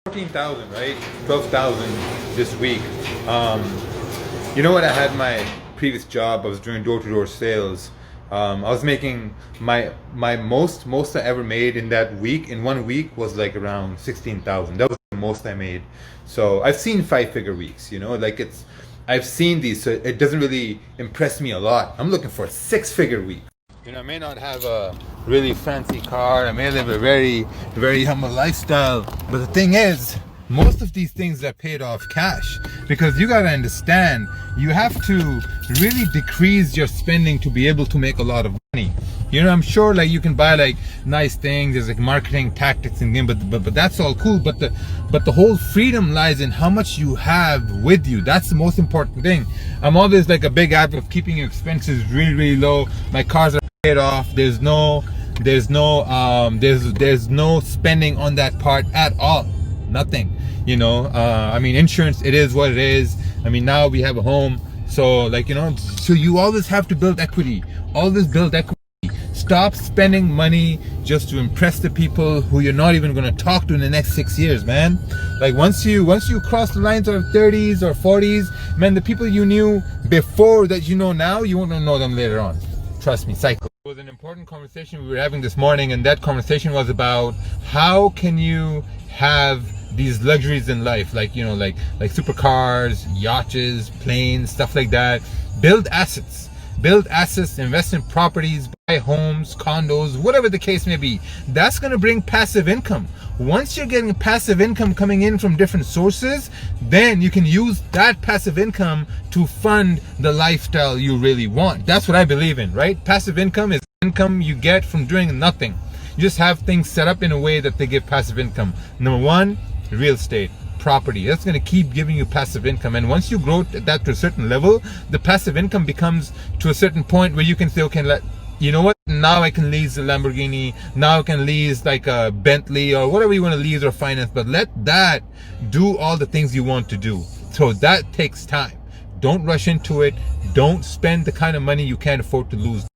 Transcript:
14,000, right? 12,000 this week. You know what? I had my previous job. I was doing door-to-door sales. I was making my most I ever made in that week. In 1 week was like around 16,000. That was the most I made. So I've seen five-figure weeks. You know, like I've seen these. So it doesn't really impress me a lot. I'm looking for a six-figure week. You know, I may not have a really fancy car. I may live a very humble lifestyle. But the thing is, most of these things are paid off cash. Because you gotta understand, you have to really decrease your spending to be able to make a lot of money. You know, I'm sure like you can buy like nice things, there's like marketing tactics in game, but that's all cool. But the whole freedom lies in how much you have with you. That's the most important thing. I'm always like a big advocate of keeping your expenses really low. My cars are paid off. There's no spending on that part at all. Nothing. You know, I mean, insurance, it is what it is. I mean, now we have a home, so like, you know, so you always have to build equity. Always build equity. Stop spending money just to impress the people who you're not even going to talk to in the next 6 years, man. Like once you cross the lines of 30s or 40s, man, the people you knew before that you know now, you won't know them later on. Trust me, cycle. It was an important conversation we were having this morning, and that conversation was about how can you have these luxuries in life, like, you know, like supercars, yachts, planes, stuff like that. Build assets, invest in properties, buy homes, condos, whatever the case may be. That's going to bring passive income. Once you're getting passive income coming in from different sources, then you can use that passive income to fund the lifestyle you really want. That's what I believe in, right? Passive income is income you get from doing nothing. You just have things set up in a way that they give passive income. Number one, real estate, property. That's going to keep giving you passive income. And once you grow that to a certain level, the passive income becomes to a certain point where you can say, okay, you know what? Now I can lease a Lamborghini. Now I can lease like a Bentley or whatever you want to lease or finance. But let that do all the things you want to do. So that takes time. Don't rush into it. Don't spend the kind of money you can't afford to lose.